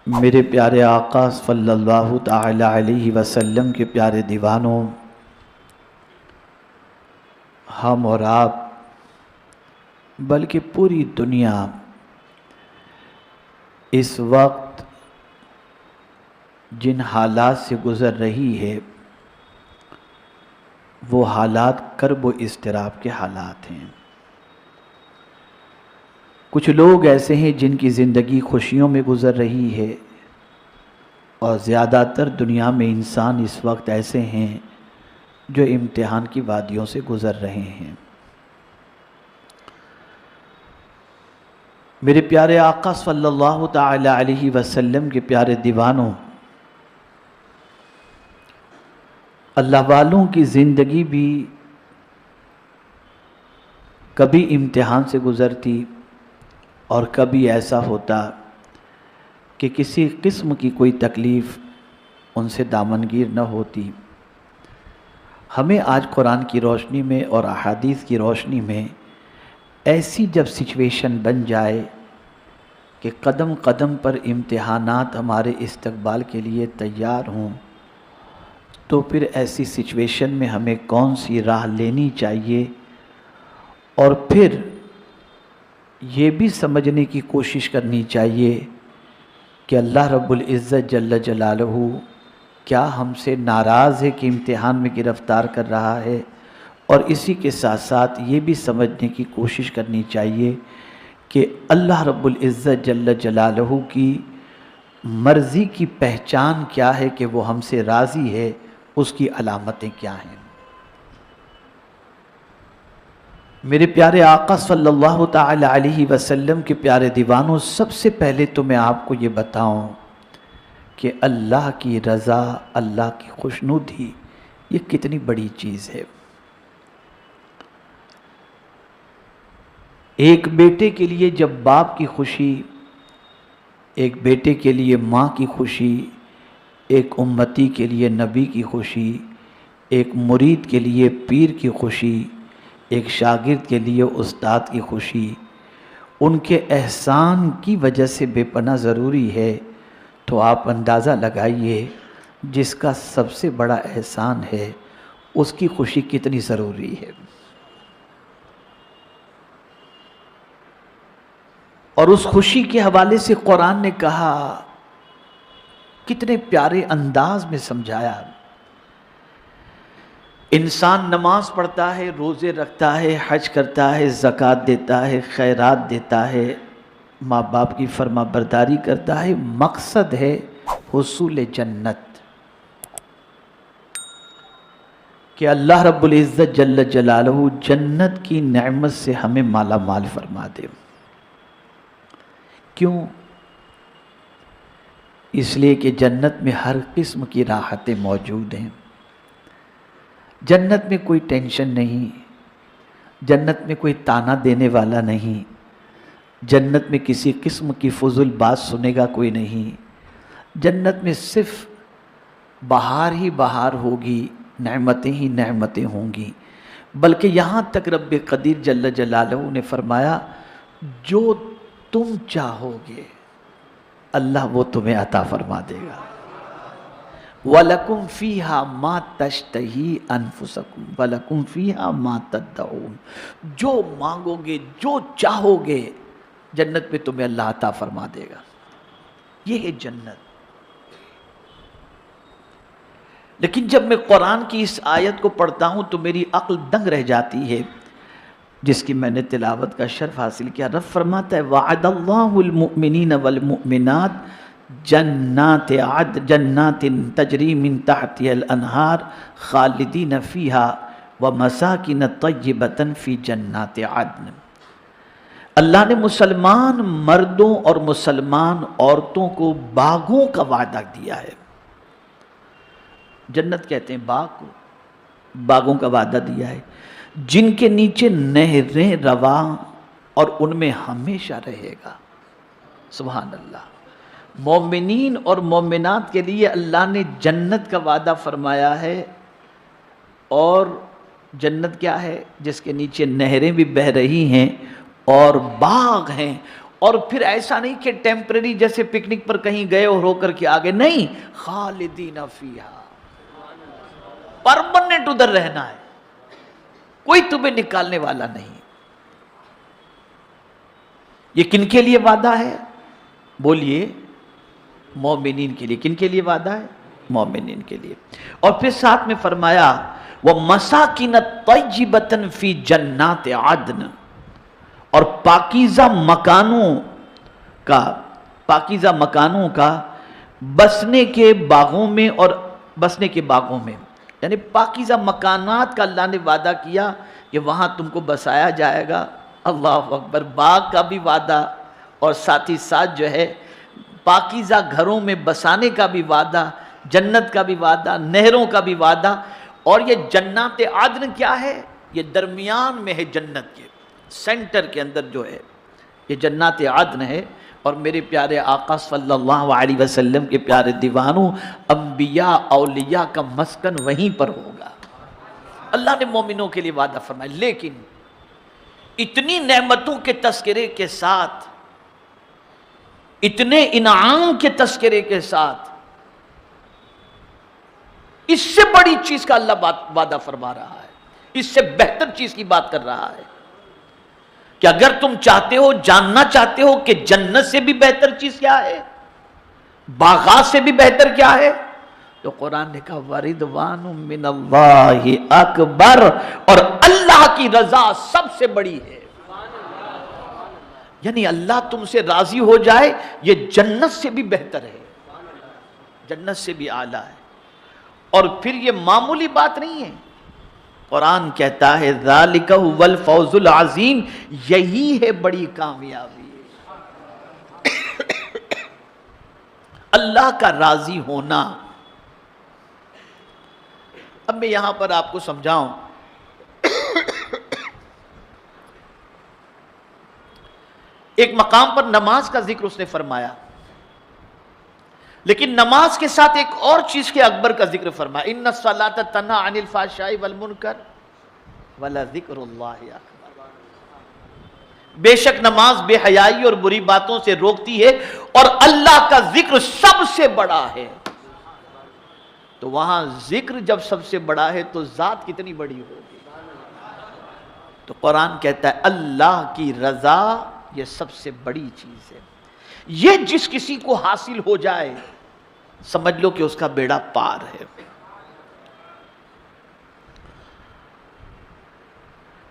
میرے پیارے آقا صلی اللہ تعالی علیہ وسلم کے پیارے دیوانوں، ہم اور آپ بلکہ پوری دنیا اس وقت جن حالات سے گزر رہی ہے وہ حالات کرب و اضطراب کے حالات ہیں۔ کچھ لوگ ایسے ہیں جن کی زندگی خوشیوں میں گزر رہی ہے، اور زیادہ تر دنیا میں انسان اس وقت ایسے ہیں جو امتحان کی وادیوں سے گزر رہے ہیں۔ میرے پیارے آقا صلی اللہ تعالی علیہ وسلم کے پیارے دیوانوں، اللہ والوں کی زندگی بھی کبھی امتحان سے گزرتی اور کبھی ایسا ہوتا کہ کسی قسم کی کوئی تکلیف ان سے دامنگیر نہ ہوتی۔ ہمیں آج قرآن کی روشنی میں اور احادیث کی روشنی میں ایسی جب سچویشن بن جائے کہ قدم قدم پر امتحانات ہمارے استقبال کے لیے تیار ہوں، تو پھر ایسی سچویشن میں ہمیں کون سی راہ لینی چاہیے، اور پھر یہ بھی سمجھنے کی کوشش کرنی چاہیے کہ اللہ رب العزت جل جلالہ کیا ہم سے ناراض ہے کہ امتحان میں گرفتار کر رہا ہے، اور اسی کے ساتھ ساتھ یہ بھی سمجھنے کی کوشش کرنی چاہیے کہ اللہ رب العزت جل جلالہ کی مرضی کی پہچان کیا ہے کہ وہ ہم سے راضی ہے، اس کی علامتیں کیا ہیں۔ میرے پیارے آقا صلی اللہ تعالی علیہ وسلم کے پیارے دیوانوں، سب سے پہلے تو میں آپ کو یہ بتاؤں کہ اللہ کی رضا، اللہ کی خوشنودی یہ کتنی بڑی چیز ہے۔ ایک بیٹے کے لیے جب باپ کی خوشی، ایک بیٹے کے لیے ماں کی خوشی، ایک امتی کے لیے نبی کی خوشی، ایک مرید کے لیے پیر کی خوشی، ایک شاگرد کے لیے استاد کی خوشی، ان کے احسان کی وجہ سے بے پناہ ضروری ہے، تو آپ اندازہ لگائیے جس کا سب سے بڑا احسان ہے اس کی خوشی کتنی ضروری ہے۔ اور اس خوشی کے حوالے سے قرآن نے کہا، کتنے پیارے انداز میں سمجھایا۔ انسان نماز پڑھتا ہے، روزے رکھتا ہے، حج کرتا ہے، زکوٰۃ دیتا ہے، خیرات دیتا ہے، ماں باپ کی فرما برداری کرتا ہے، مقصد ہے حصول جنت، کہ اللہ رب العزت جل جلالہ جنت کی نعمت سے ہمیں مالا مال فرما دے۔ کیوں؟ اس لیے کہ جنت میں ہر قسم کی راحتیں موجود ہیں۔ جنت میں کوئی ٹینشن نہیں، جنت میں کوئی تانا دینے والا نہیں، جنت میں کسی قسم کی فضول بات سنے گا کوئی نہیں، جنت میں صرف بہار ہی بہار ہوگی، نعمتیں ہی نعمتیں ہوں گی۔ بلکہ یہاں تک رب قدیر جل جلالہ نے فرمایا، جو تم چاہو گے اللہ وہ تمہیں عطا فرما دے گا۔ وَلَكُمْ فِيهَا مَا تَشْتَهِي أَنفُسَكُمْ وَلَكُمْ فِيهَا مَا تَدَّعُونَ، جو مانگو گے، جو چاہو گے، جنت میں تمہیں اللہ عطا فرما دے گا۔ یہ ہے جنت۔ لیکن جب میں قرآن کی اس آیت کو پڑھتا ہوں تو میری عقل دنگ رہ جاتی ہے، جس کی میں نے تلاوت کا شرف حاصل کیا۔ رب فرماتا ہے، وعد اللہ المؤمنین والمؤمنات جنات تجری من تحتها الانہار خالدین فیہا ومساکن طیبۃ فی جنات عدن۔ اللہ نے مسلمان مردوں اور مسلمان عورتوں کو باغوں کا وعدہ دیا ہے۔ جنت کہتے ہیں باغ کو، باغوں کا وعدہ دیا ہے، جن کے نیچے نہریں رواں اور ان میں ہمیشہ رہے گا۔ سبحان اللہ۔ مومنین اور مومنات کے لیے اللہ نے جنت کا وعدہ فرمایا ہے، اور جنت کیا ہے؟ جس کے نیچے نہریں بھی بہہ رہی ہیں اور باغ ہیں، اور پھر ایسا نہیں کہ ٹیمپرری جیسے پکنک پر کہیں گئے اور ہو کر کے آگے، نہیں، خالدین فیہا، پرماننٹ ادھر رہنا ہے، کوئی تمہیں نکالنے والا نہیں۔ یہ کن کے لیے وعدہ ہے؟ بولیے، مومنین کے لیے۔ کن کے لیے وعدہ ہے؟ مومنین کے لیے۔ اور پھر ساتھ میں فرمایا وَمَسَاكِنَ طَيِّبَةً فِي جَنَّاتِ عَدْنٍ، اور پاکیزہ مکانوں کا بسنے کے باغوں میں، اور بسنے کے باغوں میں، یعنی پاکیزہ مکانات کا اللہ نے وعدہ کیا کہ وہاں تم کو بسایا جائے گا۔ اللہ اکبر، باغ کا بھی وعدہ اور ساتھ ہی ساتھ جو ہے پاکیزہ گھروں میں بسانے کا بھی وعدہ، جنت کا بھی وعدہ، نہروں کا بھی وعدہ۔ اور یہ جنات عدن کیا ہے؟ یہ درمیان میں ہے، جنت کے سینٹر کے اندر جو ہے یہ جنات عدن ہے۔ اور میرے پیارے آقا صلی اللہ علیہ وسلم کے پیارے دیوانوں، انبیاء اولیاء کا مسکن وہیں پر ہوگا۔ اللہ نے مومنوں کے لیے وعدہ فرمایا، لیکن اتنی نعمتوں کے تذکرے کے ساتھ، اتنے انعام کے تذکرے کے ساتھ، اس سے بڑی چیز کا اللہ وعدہ فرما رہا ہے، اس سے بہتر چیز کی بات کر رہا ہے کہ اگر تم چاہتے ہو، جاننا چاہتے ہو کہ جنت سے بھی بہتر چیز کیا ہے، باغات سے بھی بہتر کیا ہے، تو قرآن نے کہا وَرِضْوَانٌ مِّنَ اللَّهِ اکبر، اور اللہ کی رضا سب سے بڑی ہے۔ یعنی اللہ تم سے راضی ہو جائے، یہ جنت سے بھی بہتر ہے، جنت سے بھی اعلیٰ ہے۔ اور پھر یہ معمولی بات نہیں ہے، قرآن کہتا ہے ذَلِكَ هُوَ الْفَوْزُ الْعَظِيمُ، یہی ہے بڑی کامیابی، اللہ کا راضی ہونا۔ اب میں یہاں پر آپ کو سمجھاؤں، ایک مقام پر نماز کا ذکر اس نے فرمایا، لیکن نماز کے ساتھ ایک اور چیز کے اکبر کا ذکر فرمایا، ان الصلاۃ تنہی عن الفحشاء والمنکر ولذکر اللہ اکبر، بے شک نماز بے حیائی اور بری باتوں سے روکتی ہے، اور اللہ کا ذکر سب سے بڑا ہے۔ تو وہاں ذکر جب سب سے بڑا ہے تو ذات کتنی بڑی ہوگی؟ تو قرآن کہتا ہے اللہ کی رضا یہ سب سے بڑی چیز ہے، یہ جس کسی کو حاصل ہو جائے سمجھ لو کہ اس کا بیڑا پار ہے۔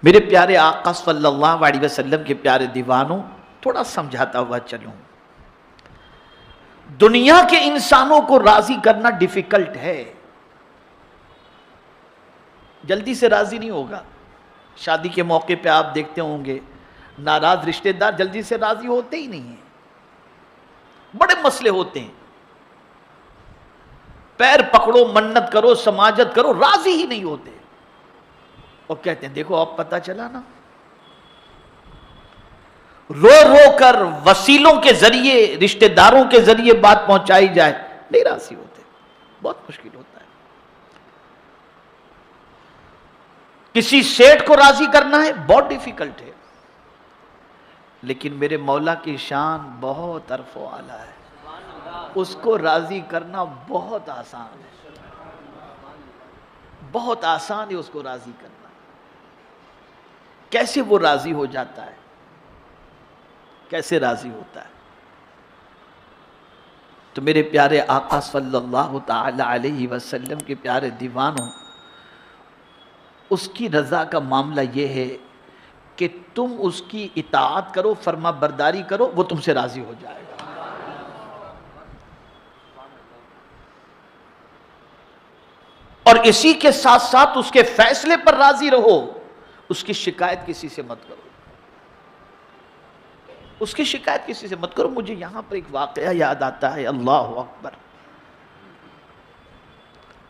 میرے پیارے آقا صلی اللہ علیہ وسلم کے پیارے دیوانوں، تھوڑا سمجھاتا ہوا چلوں، دنیا کے انسانوں کو راضی کرنا ڈیفیکلٹ ہے، جلدی سے راضی نہیں ہوگا۔ شادی کے موقع پہ آپ دیکھتے ہوں گے ناراض رشتہ دار جلدی سے راضی ہوتے ہی نہیں ہیں، بڑے مسئلے ہوتے ہیں، پیر پکڑو، منت کرو، سماجت کرو، راضی ہی نہیں ہوتے، اور کہتے ہیں دیکھو اب پتہ چلا نا، رو رو کر وسیلوں کے ذریعے، رشتہ داروں کے ذریعے بات پہنچائی جائے، نہیں راضی ہوتے، بہت مشکل ہوتا ہے۔ کسی سیٹ کو راضی کرنا ہے بہت ڈیفیکلٹ ہے، لیکن میرے مولا کی شان بہت عرف و اعلیٰ ہے، اس کو راضی کرنا بہت آسان ہے، بہت آسان ہے اس کو راضی کرنا۔ کیسے وہ راضی ہو جاتا ہے، کیسے راضی ہوتا ہے؟ تو میرے پیارے آقا صلی اللہ تعالی علیہ وسلم کے پیارے دیوانوں، اس کی رضا کا معاملہ یہ ہے کہ تم اس کی اطاعت کرو، فرما برداری کرو، وہ تم سے راضی ہو جائے گا۔ اور اسی کے ساتھ ساتھ اس کے فیصلے پر راضی رہو، اس کی شکایت کسی سے مت کرو، اس کی شکایت کسی سے مت کرو۔ مجھے یہاں پر ایک واقعہ یاد آتا ہے، اللہ اکبر۔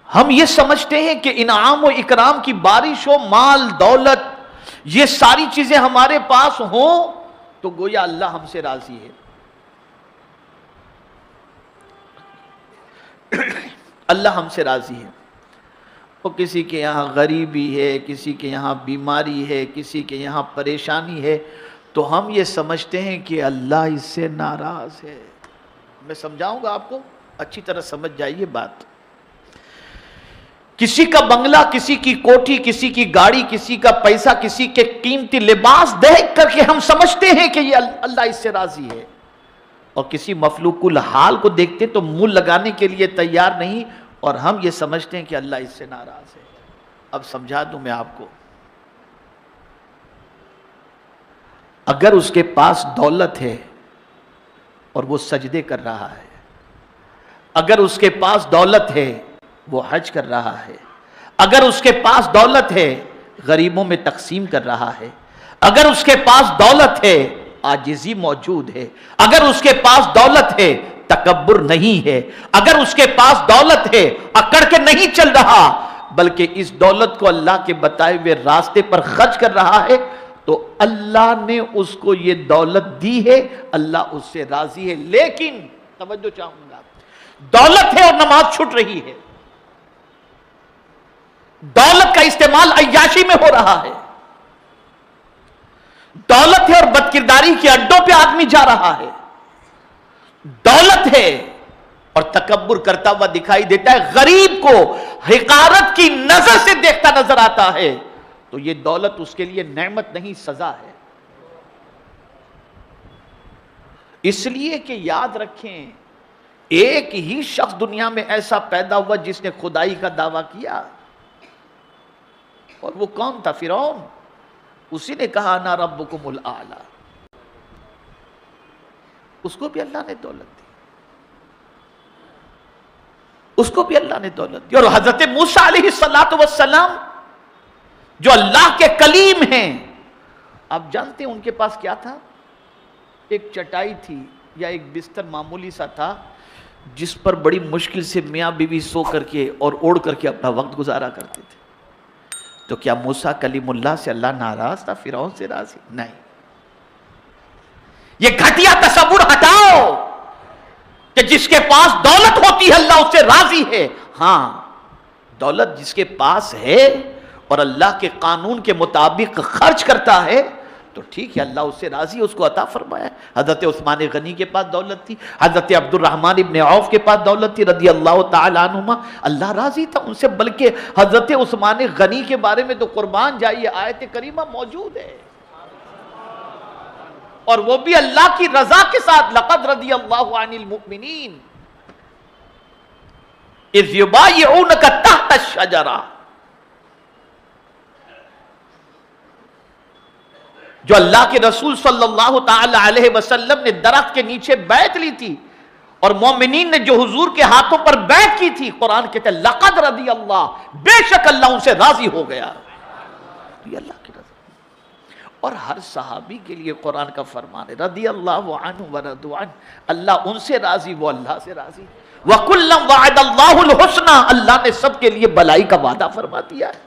ہم یہ سمجھتے ہیں کہ انعام و اکرام کی بارش ہو، مال دولت یہ ساری چیزیں ہمارے پاس ہوں تو گویا اللہ ہم سے راضی ہے۔ اللہ ہم سے راضی ہے۔ وہ کسی کے یہاں غریبی ہے، کسی کے یہاں بیماری ہے، کسی کے یہاں پریشانی ہے، تو ہم یہ سمجھتے ہیں کہ اللہ اس سے ناراض ہے. میں سمجھاؤں گا آپ کو، اچھی طرح سمجھ جائیے بات. کسی کا بنگلہ، کسی کی کوٹھی، کسی کی گاڑی، کسی کا پیسہ، کسی کے قیمتی لباس دیکھ کر کے ہم سمجھتے ہیں کہ یہ اللہ اس سے راضی ہے، اور کسی مخلوق الحال کو دیکھتے تو منہ لگانے کے لیے تیار نہیں، اور ہم یہ سمجھتے ہیں کہ اللہ اس سے ناراض ہے. اب سمجھا دوں میں آپ کو. اگر اس کے پاس دولت ہے اور وہ سجدے کر رہا ہے، اگر اس کے پاس دولت ہے وہ حج کر رہا ہے، اگر اس کے پاس دولت ہے غریبوں میں تقسیم کر رہا ہے، اگر اس کے پاس دولت ہے عاجزی موجود ہے، اگر اس کے پاس دولت ہے تکبر نہیں ہے، اگر اس کے پاس دولت ہے اکڑ کے نہیں چل رہا بلکہ اس دولت کو اللہ کے بتائے ہوئے راستے پر خرچ کر رہا ہے، تو اللہ نے اس کو یہ دولت دی ہے، اللہ اس سے راضی ہے. لیکن توجہ چاہوں گا، دولت ہے اور نماز چھوٹ رہی ہے، دولت کا استعمال عیاشی میں ہو رہا ہے، دولت ہے اور بدکرداری کے اڈوں پہ آدمی جا رہا ہے، دولت ہے اور تکبر کرتا ہوا دکھائی دیتا ہے، غریب کو حقارت کی نظر سے دیکھتا نظر آتا ہے، تو یہ دولت اس کے لیے نعمت نہیں سزا ہے. اس لیے کہ یاد رکھیں، ایک ہی شخص دنیا میں ایسا پیدا ہوا جس نے خدائی کا دعویٰ کیا، اور وہ کون تھا؟ فرعون. اسی نے کہا انا ربکم الاعلی. اس کو بھی اللہ نے دولت دی، اس کو بھی اللہ نے دولت دی. اور حضرت موسیٰ علیہ السلام جو اللہ کے کلیم ہیں، آپ جانتے ہیں ان کے پاس کیا تھا؟ ایک چٹائی تھی یا ایک بستر معمولی سا تھا جس پر بڑی مشکل سے میاں بیوی سو کر کے اور اوڑھ کر کے اپنا وقت گزارا کرتے تھے. تو کیا موسیٰ کلیم اللہ سے اللہ ناراض تھا؟ فرعون سے راضی نہیں. یہ گھٹیا تصور ہٹاؤ کہ جس کے پاس دولت ہوتی ہے اللہ اس سے راضی ہے. ہاں، دولت جس کے پاس ہے اور اللہ کے قانون کے مطابق خرچ کرتا ہے تو ٹھیک ہے، اللہ اس سے راضی ہے، اس کو عطا فرمایا. حضرت عثمان غنی کے پاس دولت تھی، حضرت عبد الرحمن ابن عوف کے پاس دولت تھی رضی اللہ تعالیٰ عنہما، اللہ راضی تھا ان سے. بلکہ حضرت عثمان غنی کے بارے میں تو قربان جائیے آیت کریمہ موجود ہے، اور وہ بھی اللہ کی رضا کے ساتھ. لقد رضی اللہ عن المؤمنین اذ یبایعونک تحت الشجرہ. جو اللہ کے رسول صلی اللہ تعالی علیہ وسلم نے درخت کے نیچے بیعت لی تھی اور مومنین نے جو حضور کے ہاتھوں پر بیعت کی تھی، قرآن کہتا ہے لقد رضی اللہ، بے شک اللہ ان سے راضی ہو گیا. یہ اللہ کی رضا. اور ہر صحابی کے لیے قرآن کا فرمان ہے رضی اللہ عنہ ورضوا عنہ، اللہ ان سے راضی، وہ اللہ سے راضی. وَكُلًّا وَعَدَ اللَّهُ الْحُسْنَى، اللہ نے سب کے لیے بھلائی کا وعدہ فرما دیا ہے.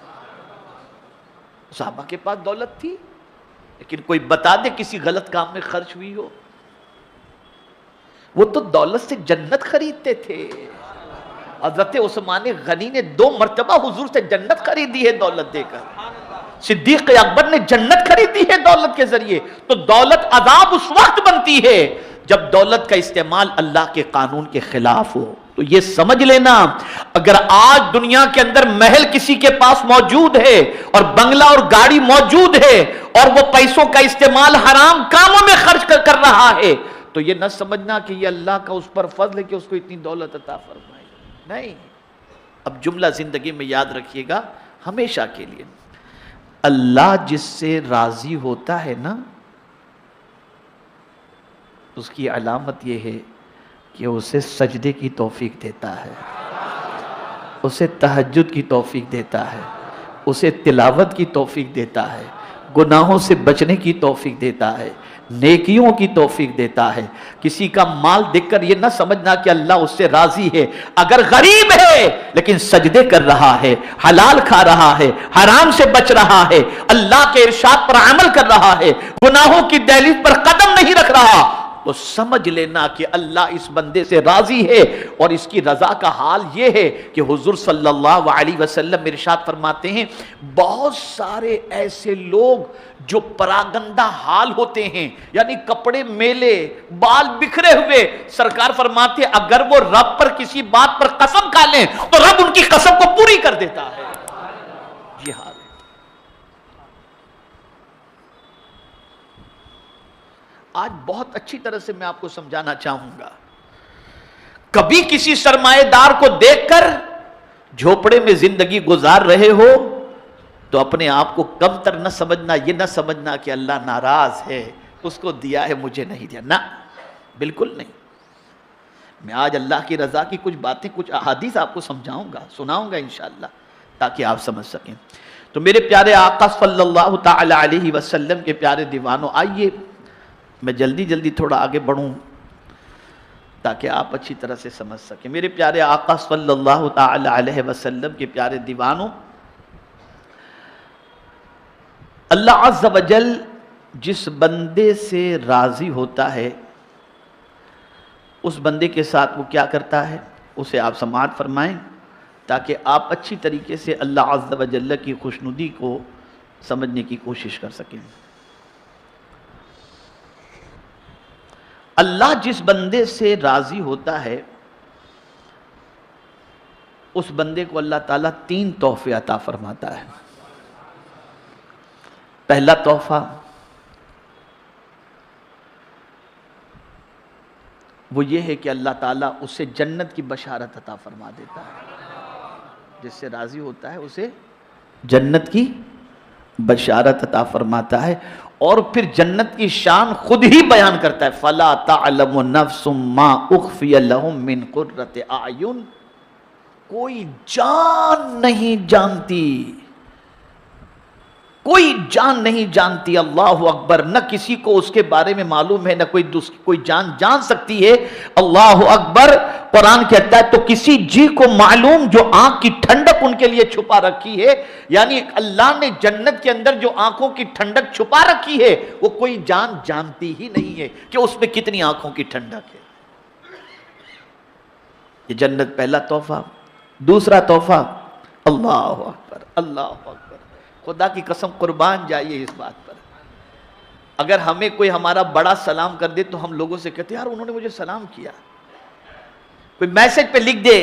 صحابہ کے پاس دولت تھی لیکن کوئی بتا دے کسی غلط کام میں خرچ ہوئی ہو. وہ تو دولت سے جنت خریدتے تھے. حضرت عثمان غنی نے 2 مرتبہ حضور سے جنت خریدی ہے دولت دے کر. صدیق اکبر نے جنت خریدی ہے دولت کے ذریعے. تو دولت عذاب اس وقت بنتی ہے جب دولت کا استعمال اللہ کے قانون کے خلاف ہو. تو یہ سمجھ لینا، اگر آج دنیا کے اندر محل کسی کے پاس موجود ہے اور بنگلہ اور گاڑی موجود ہے اور وہ پیسوں کا استعمال حرام کاموں میں خرچ کر رہا ہے، تو یہ نہ سمجھنا کہ یہ اللہ کا اس پر فضل ہے کہ اس کو اتنی دولت عطا فرمائے. نہیں. اب جملہ زندگی میں یاد رکھیے گا ہمیشہ کے لیے، اللہ جس سے راضی ہوتا ہے نا، اس کی علامت یہ ہے کہ اسے سجدے کی توفیق دیتا ہے، اسے تہجد کی توفیق دیتا ہے، اسے تلاوت کی توفیق دیتا ہے، گناہوں سے بچنے کی توفیق دیتا ہے، نیکیوں کی توفیق دیتا ہے. کسی کا مال دیکھ کر یہ نہ سمجھنا کہ اللہ اس سے راضی ہے. اگر غریب ہے لیکن سجدے کر رہا ہے، حلال کھا رہا ہے، حرام سے بچ رہا ہے، اللہ کے ارشاد پر عمل کر رہا ہے، گناہوں کی دہلیز پر قدم نہیں رکھ رہا، تو سمجھ لینا کہ اللہ اس بندے سے راضی ہے، اور اس کی رضا کا حال یہ ہے کہ حضور صلی اللہ علیہ وسلم ارشاد فرماتے ہیں بہت سارے ایسے لوگ جو پراگندہ حال ہوتے ہیں، یعنی کپڑے میلے، بال بکھرے ہوئے، سرکار فرماتے ہیں اگر وہ رب پر کسی بات پر قسم کھا لیں تو رب ان کی قسم کو پوری کر دیتا ہے۔ یہ حال ہے۔ آج بہت اچھی طرح سے میں آپ کو سمجھانا چاہوں گا، کبھی کسی سرمایہ دار کو دیکھ کر جھوپڑے میں زندگی گزار رہے ہو تو اپنے آپ کو کم تر نہ سمجھنا، یہ نہ سمجھنا کہ اللہ ناراض ہے، اس کو دیا ہے مجھے نہیں دیا، نہ، بالکل نہیں۔ میں آج اللہ کی رضا کی کچھ باتیں، کچھ احادیث آپ کو سمجھاؤں گا، سناؤں گا انشاءاللہ، تاکہ آپ سمجھ سکیں۔ تو میرے پیارے آقا صلی اللہ تعالی علیہ وسلم کے پیارے دیوانوں، آئیے میں جلدی جلدی تھوڑا آگے بڑھوں تاکہ آپ اچھی طرح سے سمجھ سکیں۔ میرے پیارے آقا صلی اللہ تعالی علیہ وسلم کے پیارے دیوانوں، اللہ عز و جل جس بندے سے راضی ہوتا ہے اس بندے کے ساتھ وہ کیا کرتا ہے، اسے آپ سماعت فرمائیں تاکہ آپ اچھی طریقے سے اللہ عز و جل کی خوشنودی کو سمجھنے کی کوشش کر سکیں۔ اللہ جس بندے سے راضی ہوتا ہے اس بندے کو اللہ تعالیٰ 3 تحفے عطا فرماتا ہے۔ پہلا تحفہ وہ یہ ہے کہ اللہ تعالیٰ اسے جنت کی بشارت عطا فرما دیتا ہے، جس سے راضی ہوتا ہے اسے جنت کی بشارت عطا فرماتا ہے، اور پھر جنت کی شان خود ہی بیان کرتا ہے فَلَا تَعْلَمُ نَفْسٌ مَّا أُخْفِيَ لَهُم مِّن قُرَّةِ أَعْيُنٍ، کوئی جان نہیں جانتی، کوئی جان نہیں جانتی، اللہ اکبر، نہ کسی کو اس کے بارے میں معلوم ہے، نہ کوئی جان سکتی ہے، اللہ اکبر۔ قرآن کہتا ہے تو کسی جی کو معلوم جو آنکھ کی ٹھنڈک ان کے لیے چھپا رکھی ہے، یعنی اللہ نے جنت کے اندر جو آنکھوں کی ٹھنڈک چھپا رکھی ہے وہ کوئی جان جانتی ہی نہیں ہے کہ اس میں کتنی آنکھوں کی ٹھنڈک ہے۔ یہ جنت پہلا تحفہ۔ دوسرا تحفہ، اللہ اکبر، اللہ اکبر، خدا کی قسم قربان جائیے اس بات پر، اگر ہمیں کوئی ہمارا بڑا سلام کر دے تو ہم لوگوں سے کہتے ہیں یار انہوں نے مجھے سلام کیا، کوئی میسج پہ لکھ دے،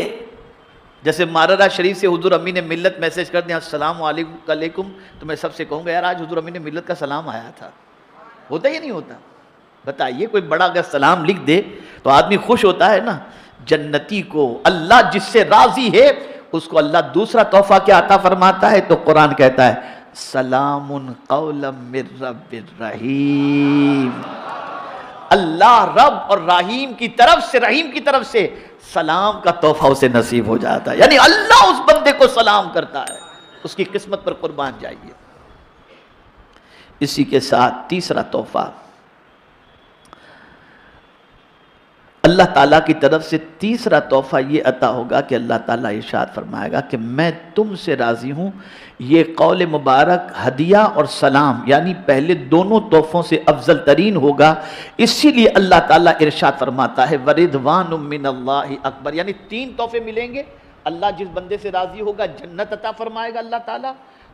جیسے ماررہ شریف سے حضور امی نے ملت میسج کر دیا السلام علیکم، تو میں سب سے کہوں گا یار آج حضور امی نے ملت کا سلام آیا تھا، ہوتا یا نہیں ہوتا؟ بتائیے، کوئی بڑا اگر سلام لکھ دے تو آدمی خوش ہوتا ہے نا۔ جنتی کو اللہ جس سے راضی ہے اس کو اللہ دوسرا تحفہ کیا عطا فرماتا ہے، تو قرآن کہتا ہے سلام قولا من رب الرحیم، اللہ رب اور رحیم کی طرف سے سلام کا تحفہ اسے نصیب ہو جاتا ہے، یعنی اللہ اس بندے کو سلام کرتا ہے، اس کی قسمت پر قربان جائیے۔ اسی کے ساتھ تیسرا تحفہ اللہ تعالیٰ کی طرف سے، تیسرا تحفہ یہ عطا ہوگا کہ اللہ تعالیٰ ارشاد فرمائے گا کہ میں تم سے راضی ہوں۔ یہ قول مبارک ہدیہ اور سلام یعنی پہلے دونوں تحفوں سے افضل ترین ہوگا، اسی لیے اللہ تعالیٰ ارشاد فرماتا ہے وَرِضْوَانٌ مِّنَ اللَّهِ اکبر، یعنی 3 تحفے ملیں گے۔ اللہ جس بندے سے راضی ہوگا جنت عطا فرمائے گا اللہ تعالیٰ،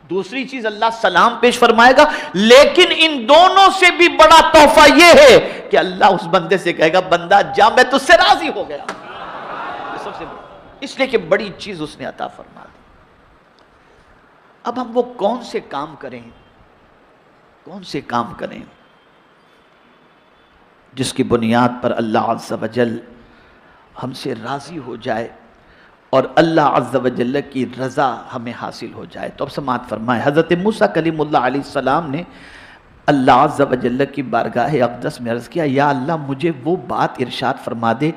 دوسری چیز اللہ سلام پیش فرمائے گا، لیکن ان دونوں سے بھی بڑا تحفہ یہ ہے کہ اللہ اس بندے سے کہے گا بندہ جا میں تجھ سے راضی ہو گیا، یہ سب سے بڑا، اس لیے کہ بڑی چیز اس نے عطا فرما دی۔ اب ہم وہ کون سے کام کریں جس کی بنیاد پر اللہ عز و جل ہم سے راضی ہو جائے اور اللہ عز و جل کی رضا ہمیں حاصل ہو جائے۔ تو اب سماعت فرمائیں، حضرت موسیٰ کلیم اللہ علیہ السلام نے اللہ عز و جل کی بارگاہ اقدس میں عرض کیا یا اللہ مجھے وہ بات ارشاد فرما دے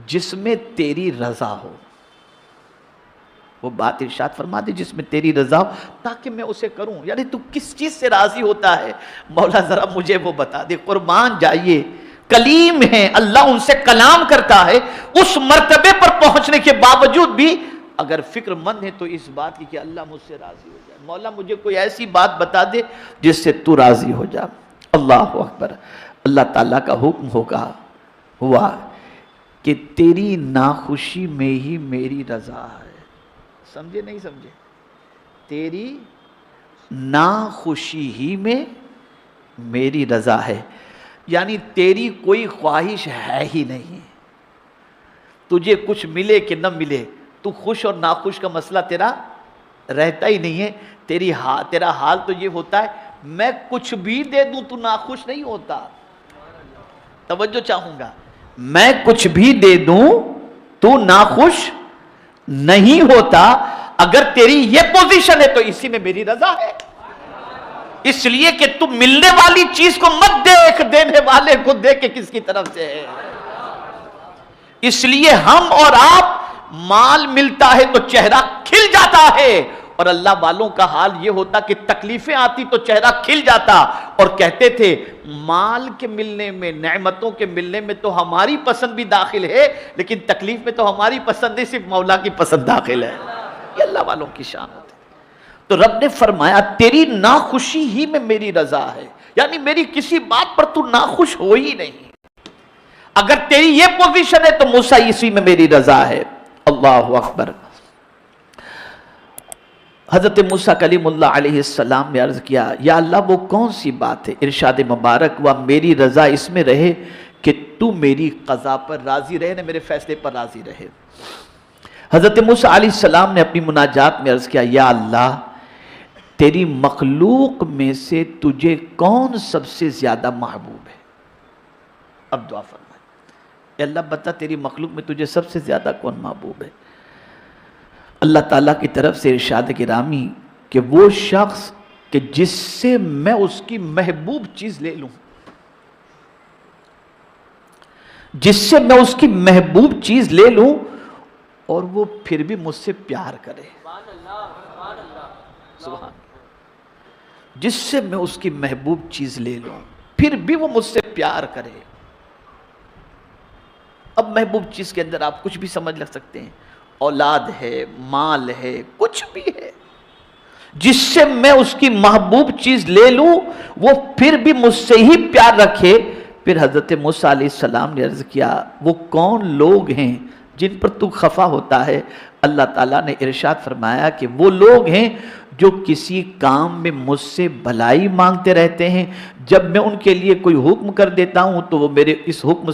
جس میں تیری رضا ہو، وہ بات ارشاد فرما دے جس میں تیری رضا ہو تاکہ میں اسے کروں، یعنی تو کس چیز سے راضی ہوتا ہے مولا ذرا مجھے وہ بتا دے۔ قربان جائیے، کلیم ہیں، اللہ ان سے کلام کرتا ہے، اس مرتبے پر پہنچنے کے باوجود بھی اگر فکر مند ہے تو اس بات کی کہ اللہ مجھ سے راضی ہو جائے، مولا مجھے کوئی ایسی بات بتا دے جس سے تو راضی ہو جا۔ اللہ اکبر، اللہ تعالیٰ کا حکم ہوگا ہوا کہ تیری ناخوشی میں ہی میری رضا ہے. سمجھے نہیں سمجھے؟ تیری ناخوشی ہی میں میری رضا ہے، یعنی تیری کوئی خواہش ہے ہی نہیں. تجھے کچھ ملے کہ نہ ملے، تو خوش اور ناخوش کا مسئلہ تیرا رہتا ہی نہیں ہے. تیرا حال تو یہ ہوتا ہے میں کچھ بھی دے دوں تو ناخوش نہیں ہوتا. توجہ چاہوں گا، میں کچھ بھی دے دوں تو ناخوش نہیں ہوتا. اگر تیری یہ پوزیشن ہے تو اسی میں میری رضا ہے. اس لیے کہ تم ملنے والی چیز کو مت دیکھ، دینے والے کو دیکھ کہ کس کی طرف سے ہے. اس لیے ہم اور آپ، مال ملتا ہے تو چہرہ کھل جاتا ہے، اور اللہ والوں کا حال یہ ہوتا کہ تکلیفیں آتی تو چہرہ کھل جاتا. اور کہتے تھے مال کے ملنے میں، نعمتوں کے ملنے میں تو ہماری پسند بھی داخل ہے، لیکن تکلیف میں تو ہماری پسند نہیں، صرف مولا کی پسند داخل ہے. یہ اللہ والوں کی شان ہوتی. تو رب نے فرمایا تیری ناخوشی ہی میں میری رضا ہے، یعنی میری کسی بات پر تو ناخوش ہو ہی نہیں. اگر تیری یہ پوزیشن ہے تو موسیٰ اسی میں میری رضا ہے. اللہ اکبر. حضرت موسیٰ کلیم اللہ علیہ السلام نے عرض کیا یا اللہ وہ کون سی بات ہے؟ ارشاد مبارک ہوا میری رضا اس میں رہے کہ تو میری قضا پر راضی رہے، میرے فیصلے پر راضی رہے. حضرت موسیٰ علیہ السلام نے اپنی مناجات میں عرض کیا یا اللہ تیری مخلوق میں سے تجھے کون سب سے زیادہ محبوب ہے؟ اب دعا فرمائے اے اللہ بتا تیری مخلوق میں تجھے سب سے زیادہ کون محبوب ہے؟ اللہ تعالیٰ کی طرف سے ارشاد گرامی کہ وہ شخص کہ جس سے میں اس کی محبوب چیز لے لوں، جس سے میں اس کی محبوب چیز لے لوں اور وہ پھر بھی مجھ سے پیار کرے. سبحان. جس سے میں اس کی محبوب چیز لے لوں پھر بھی وہ مجھ سے پیار کرے. اب محبوب چیز کے اندر آپ کچھ بھی سمجھ لگ سکتے ہیں، اولاد ہے، مال ہے، کچھ بھی ہے. جس سے میں اس کی محبوب چیز لے لوں وہ پھر بھی مجھ سے ہی پیار رکھے. پھر حضرت موسیٰ علیہ السلام نے عرض کیا وہ کون لوگ ہیں جن پر تو خفا ہوتا ہے؟ اللہ تعالیٰ نے ارشاد فرمایا کہ وہ لوگ ہیں جو کسی کام میں مجھ سے بھلائی مانگتے رہتے ہیں، جب میں ان کے لیے کوئی حکم کر دیتا ہوں تو وہ میرے اس حکم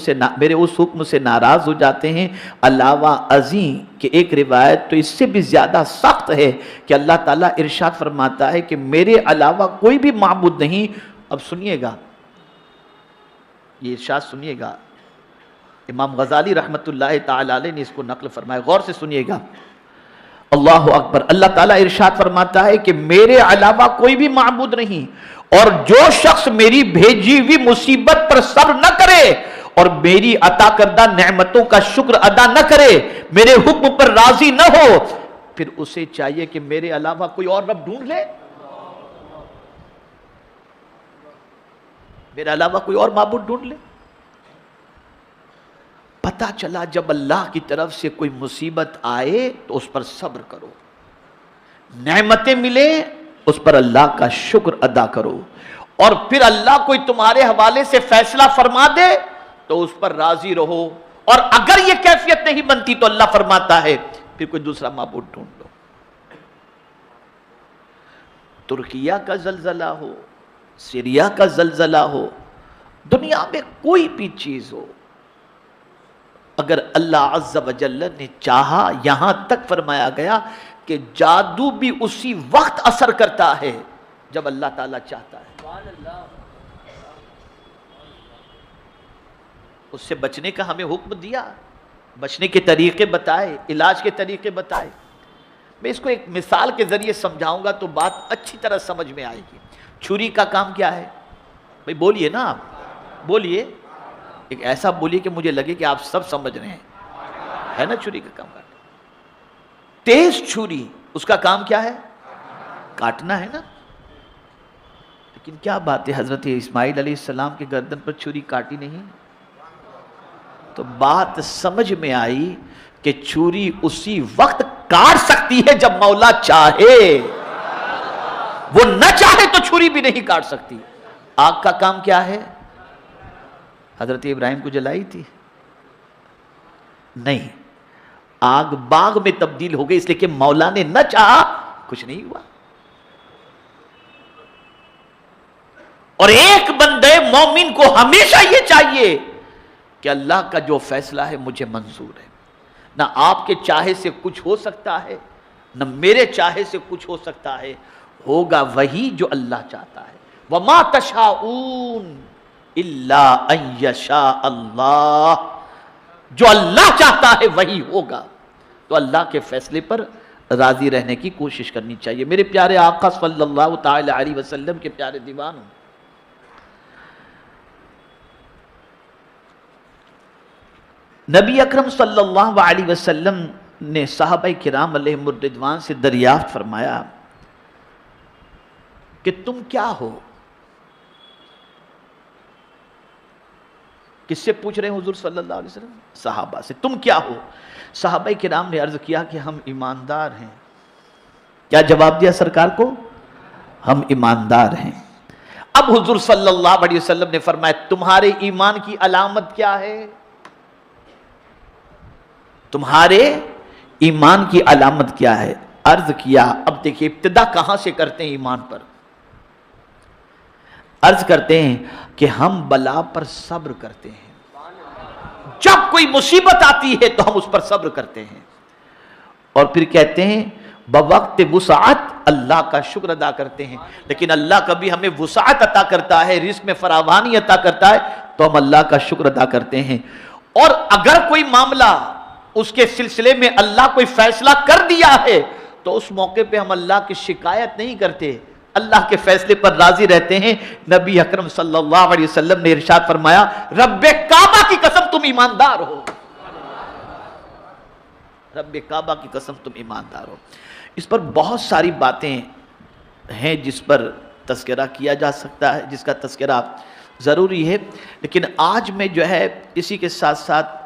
سے ناراض ہو جاتے ہیں. علاوہ ازیں کہ ایک روایت تو اس سے بھی زیادہ سخت ہے کہ اللہ تعالیٰ ارشاد فرماتا ہے کہ میرے علاوہ کوئی بھی معبود نہیں. اب سنیے گا، یہ ارشاد سنیے گا، امام غزالی رحمت اللہ تعالی علیہ نے اس کو نقل فرمایا، غور سے سنیے گا. اللہ اکبر. اللہ تعالیٰ ارشاد فرماتا ہے کہ میرے علاوہ کوئی بھی معبود نہیں، اور جو شخص میری بھیجی ہوئی مصیبت پر صبر نہ کرے اور میری عطا کردہ نعمتوں کا شکر ادا نہ کرے، میرے حکم پر راضی نہ ہو، پھر اسے چاہیے کہ میرے علاوہ کوئی اور رب ڈھونڈ لے. میرے علاوہ کوئی اور معبود ڈھونڈ لے. پتہ چلا جب اللہ کی طرف سے کوئی مصیبت آئے تو اس پر صبر کرو، نعمتیں ملے اس پر اللہ کا شکر ادا کرو، اور پھر اللہ کوئی تمہارے حوالے سے فیصلہ فرما دے تو اس پر راضی رہو. اور اگر یہ کیفیت نہیں بنتی تو اللہ فرماتا ہے پھر کوئی دوسرا معبود ڈھونڈ لو. ترکیہ کا زلزلہ ہو، سیریا کا زلزلہ ہو، دنیا میں کوئی بھی چیز ہو، اگر اللہ عز و جل نے چاہا، یہاں تک فرمایا گیا کہ جادو بھی اسی وقت اثر کرتا ہے جب اللہ تعالیٰ چاہتا ہے. اس سے بچنے کا ہمیں حکم دیا، بچنے کے طریقے بتائے، علاج کے طریقے بتائے. میں اس کو ایک مثال کے ذریعے سمجھاؤں گا تو بات اچھی طرح سمجھ میں آئے گی. چھری کا کام کیا ہے بھئی؟ بولیے نا، آپ بولیے، ایک ایسا بولیے کہ مجھے لگے کہ آپ سب سمجھ رہے ہیں، ہے نا؟ چھری کا کام کاٹنا. تیز چھری اس کا کام کیا ہے؟ کاٹنا ہے نا. لیکن کیا بات ہے، حضرت اسماعیل علیہ السلام کے گردن پر چھری کاٹی نہیں. تو بات سمجھ میں آئی کہ چھری اسی وقت کاٹ سکتی ہے جب مولا چاہے، وہ نہ چاہے تو چھری بھی نہیں کاٹ سکتی. آگ کا کام کیا ہے؟ حضرت ابراہیم کو جلائی تھی، نہیں، آگ باغ میں تبدیل ہو گئی، اس لیے کہ مولا نے نہ چاہا کچھ نہیں ہوا۔ اور ایک بندے مومن کو ہمیشہ یہ چاہیے کہ اللہ کا جو فیصلہ ہے مجھے منظور ہے، نہ آپ کے چاہے سے کچھ ہو سکتا ہے، نہ میرے چاہے سے کچھ ہو سکتا ہے، ہوگا وہی جو اللہ چاہتا ہے۔ وَمَا تَشَاءُونَ إِلَّا أَن يَشَاءَ اللَّهُ، جو اللہ چاہتا ہے وہی ہوگا۔ تو اللہ کے فیصلے پر راضی رہنے کی کوشش کرنی چاہیے۔ میرے پیارے آقا صلی اللہ تعالی علیہ وسلم کے پیارے دیوانوں، نبی اکرم صلی اللہ علیہ وسلم نے صحابہ کرام علیہم الرضوان سے دریافت فرمایا کہ تم کیا ہو؟ کس سے پوچھ رہے ہیں حضور صلی اللہ علیہ وسلم؟ صحابہ سے۔ تم کیا ہو؟ صحابہ کرام نے عرض کیا کہ ہم ایماندار ہیں۔ کیا جواب دیا سرکار کو؟ ہم ایماندار ہیں۔ اب حضور صلی اللہ علیہ وسلم نے فرمایا تمہارے ایمان کی علامت کیا ہے؟ تمہارے ایمان کی علامت کیا ہے؟ عرض کیا، اب دیکھیں ابتدا کہاں سے کرتے ہیں ایمان پر؟ عرض کرتے ہیں کہ ہم بلا پر صبر کرتے ہیں، جب کوئی مصیبت آتی ہے تو ہم اس پر صبر کرتے ہیں، اور پھر کہتے ہیں بوقت وسعت اللہ کا شکر ادا کرتے ہیں۔ لیکن اللہ کبھی ہمیں وسعت عطا کرتا ہے، رزق میں فراوانی عطا کرتا ہے تو ہم اللہ کا شکر ادا کرتے ہیں، اور اگر کوئی معاملہ اس کے سلسلے میں اللہ کوئی فیصلہ کر دیا ہے تو اس موقع پہ ہم اللہ کی شکایت نہیں کرتے، اللہ کے فیصلے پر راضی رہتے ہیں۔ نبی اکرم صلی اللہ علیہ وسلم نے ارشاد فرمایا رب کعبہ کی قسم تم ایماندار ہو، رب کعبہ کی قسم تم ایماندار ہو۔ اس پر بہت ساری باتیں ہیں جس پر تذکرہ کیا جا سکتا ہے، جس کا تذکرہ ضروری ہے، لیکن آج میں جو ہے اسی کے ساتھ ساتھ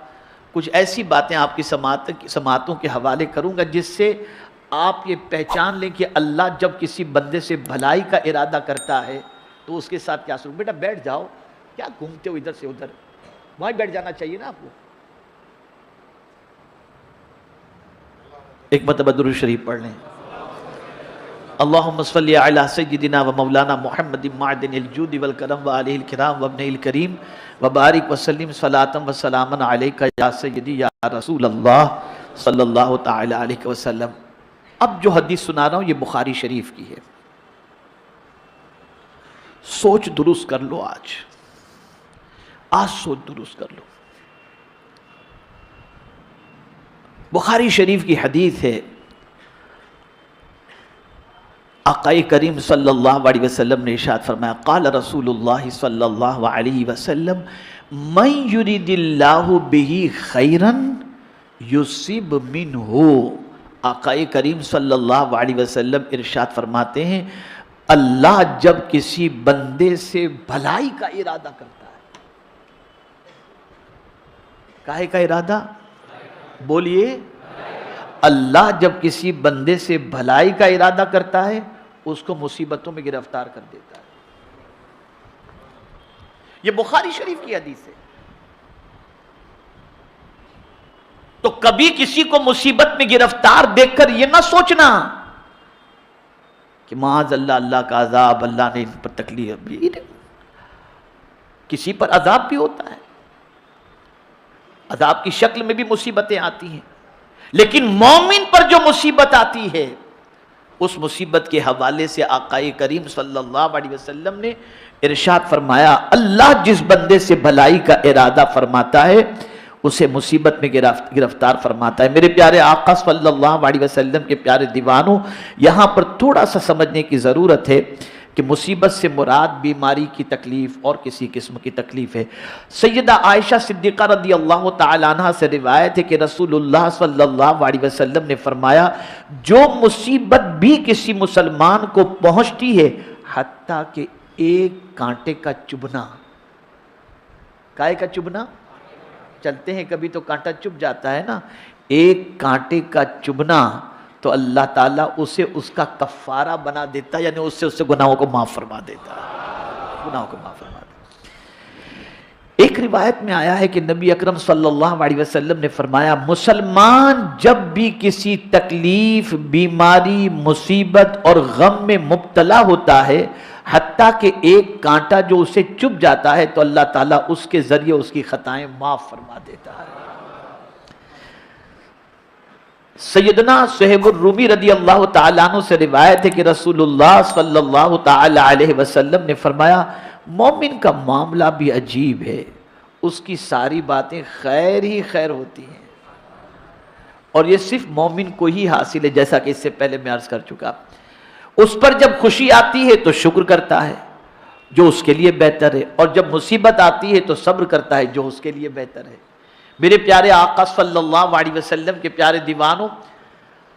کچھ ایسی باتیں آپ کی سماعتوں کے حوالے کروں گا جس سے آپ یہ پہچان لیں کہ اللہ جب کسی بندے سے بھلائی کا ارادہ کرتا ہے تو اس کے ساتھ کیا سلوک۔ بیٹا بیٹھ جاؤ، کیا گھومتے ہو ادھر سے ادھر، وہیں بیٹھ جانا چاہیے نا آپ کو۔ ایک مرتبہ درود شریف پڑھ لیں۔ اللہم صلی علی سیدنا و مولانا محمد معدن الجود والکرم و آلہ الکرام و ابنہ الکریم وبارک وسلم صلاۃ و سلاما علیکہ یا سیدی یا رسول اللہ صلی اللہ تعالی علیہ وسلم۔ اب جو حدیث سنا رہا ہوں یہ بخاری شریف کی ہے، سوچ درست کر لو، آج سوچ درست کر لو۔ بخاری شریف کی حدیث ہے، آقا کریم صلی اللہ علیہ وسلم نے ارشاد فرمایا قال رسول اللہ صلی اللہ علیہ وسلم من یرید اللہ بہ خیرا یصب منہ۔ آقا کریم صلی اللہ علیہ وسلم ارشاد فرماتے ہیں اللہ جب کسی بندے سے بھلائی کا ارادہ کرتا ہے، کاہے کا ارادہ؟ بولیے، اللہ جب کسی بندے سے بھلائی کا ارادہ کرتا ہے اس کو مصیبتوں میں گرفتار کر دیتا ہے۔ یہ بخاری شریف کی حدیث ہے۔ تو کبھی کسی کو مصیبت میں گرفتار دیکھ کر یہ نہ سوچنا کہ معاذ اللہ اللہ کا عذاب، اللہ نے ان پر تکلیف بھی، کسی پر عذاب بھی ہوتا ہے، عذاب کی شکل میں بھی مصیبتیں آتی ہیں، لیکن مومن پر جو مصیبت آتی ہے اس مصیبت کے حوالے سے آقا کریم صلی اللہ علیہ وسلم نے ارشاد فرمایا اللہ جس بندے سے بھلائی کا ارادہ فرماتا ہے اسے مصیبت میں گرفتار فرماتا ہے۔ میرے پیارے آقا صلی اللہ علیہ وسلم کے پیارے دیوانوں، یہاں پر تھوڑا سا سمجھنے کی ضرورت ہے کہ مصیبت سے مراد بیماری کی تکلیف اور کسی قسم کی تکلیف ہے۔ سیدہ عائشہ صدیقہ رضی اللہ تعالی عنہ سے روایت ہے کہ رسول اللہ صلی اللہ علیہ وسلم نے فرمایا جو مصیبت بھی کسی مسلمان کو پہنچتی ہے حتیٰ کہ ایک کانٹے کا چبھنا، کائے کا چبھنا، چلتے ہیں کبھی تو کانٹا چبھ جاتا ہے نا، ایک کانٹے کا چبھنا تو اللہ تعالیٰ اسے اس کا کفارہ بنا دیتا ہے، یعنی اس سے گناہوں کو معاف فرما دیتا ہے، گناہوں کو معاف فرما دیتا ہے۔ ایک روایت میں آیا ہے کہ نبی اکرم صلی اللہ علیہ وسلم نے فرمایا مسلمان جب بھی کسی تکلیف، بیماری، مصیبت اور غم میں مبتلا ہوتا ہے حتیٰ کہ ایک کانٹا جو اسے چبھ جاتا ہے تو اللہ تعالیٰ اس کے ذریعے اس کی خطائیں معاف فرما دیتا ہے۔ سیدنا صہیب الرومی رضی اللہ تعالیٰ عنہ سے روایت ہے کہ رسول اللہ صلی اللہ تعالیٰ علیہ وسلم نے فرمایا مومن کا معاملہ بھی عجیب ہے، اس کی ساری باتیں خیر ہی خیر ہوتی ہیں، اور یہ صرف مومن کو ہی حاصل ہے، جیسا کہ اس سے پہلے میں عرض کر چکا۔ اس پر جب خوشی آتی ہے تو شکر کرتا ہے جو اس کے لیے بہتر ہے، اور جب مصیبت آتی ہے تو صبر کرتا ہے جو اس کے لیے بہتر ہے۔ میرے پیارے آقا صلی اللہ علیہ وسلم کے پیارے دیوانوں،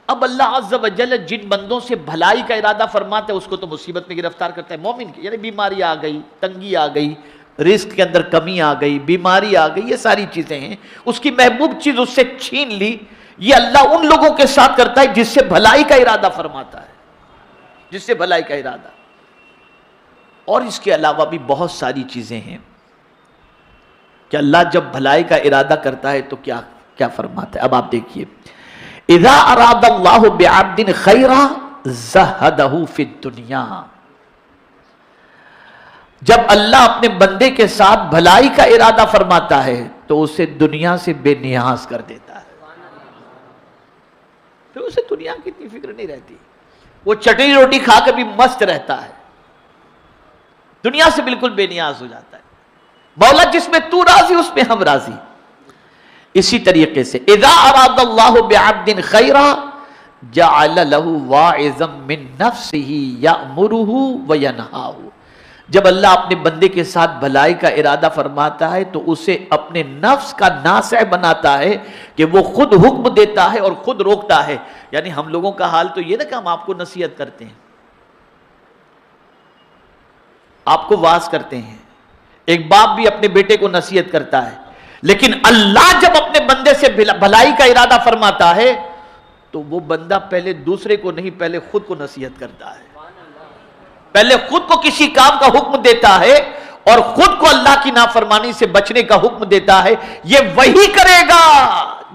اب اللہ عز و جل جن بندوں سے بھلائی کا ارادہ فرماتا ہے اس کو تو مصیبت میں گرفتار کرتا ہے۔ مومن کی یعنی بیماری آ گئی، تنگی آ گئی، رزق کے اندر کمی آ گئی، بیماری آ گئی، یہ ساری چیزیں ہیں، اس کی محبوب چیز اس سے چھین لی، یہ اللہ ان لوگوں کے ساتھ کرتا ہے جس سے بھلائی کا ارادہ فرماتا ہے، جس سے بھلائی کا ارادہ۔ اور اس کے علاوہ بھی بہت ساری چیزیں ہیں کہ اللہ جب بھلائی کا ارادہ کرتا ہے تو کیا فرماتا ہے۔ اب آپ دیکھیے، اذا اراد اللہ بعبد خیرا زہدہ فی الدنیا، جب اللہ اپنے بندے کے ساتھ بھلائی کا ارادہ فرماتا ہے تو اسے دنیا سے بے نیاز کر دیتا ہے، پھر اسے دنیا کی اتنی فکر نہیں رہتی، وہ چٹنی روٹی کھا کے بھی مست رہتا ہے، دنیا سے بالکل بے نیاز ہو جاتا ہے۔ مولا جس میں تو راضی اس میں ہم راضی۔ اسی طریقے سے اذا اراد اللہ بعبد خیرا جعل له واعظا من نفسه یأمره وینہاہ، جب اللہ اپنے بندے کے ساتھ بھلائی کا ارادہ فرماتا ہے تو اسے اپنے نفس کا ناصح بناتا ہے کہ وہ خود حکم دیتا ہے اور خود روکتا ہے۔ یعنی ہم لوگوں کا حال تو یہ نا کہ ہم آپ کو نصیحت کرتے ہیں، آپ کو واعظ کرتے ہیں، ایک باپ بھی اپنے بیٹے کو نصیحت کرتا ہے، لیکن اللہ جب اپنے بندے سے بھلائی کا ارادہ فرماتا ہے تو وہ بندہ پہلے دوسرے کو نہیں، پہلے خود کو نصیحت کرتا ہے، پہلے خود کو کسی کام کا حکم دیتا ہے اور خود کو اللہ کی نافرمانی سے بچنے کا حکم دیتا ہے۔ یہ وہی کرے گا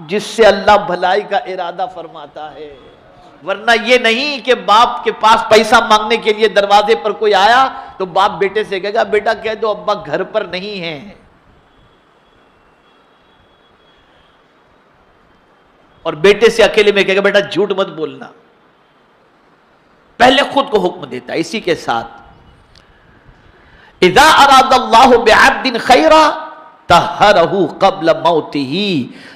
جس سے اللہ بھلائی کا ارادہ فرماتا ہے، ورنہ یہ نہیں کہ باپ کے پاس پیسہ مانگنے کے لیے دروازے پر کوئی آیا تو باپ بیٹے سے کہے گا بیٹا کہہ دو ابا گھر پر نہیں ہیں، اور بیٹے سے اکیلے میں کہے گا بیٹا جھوٹ مت بولنا، پہلے خود کو حکم دیتا ہے۔ اسی کے ساتھ اذا اراد اللہ بعبد خیرا طہرہ قبل موتہ،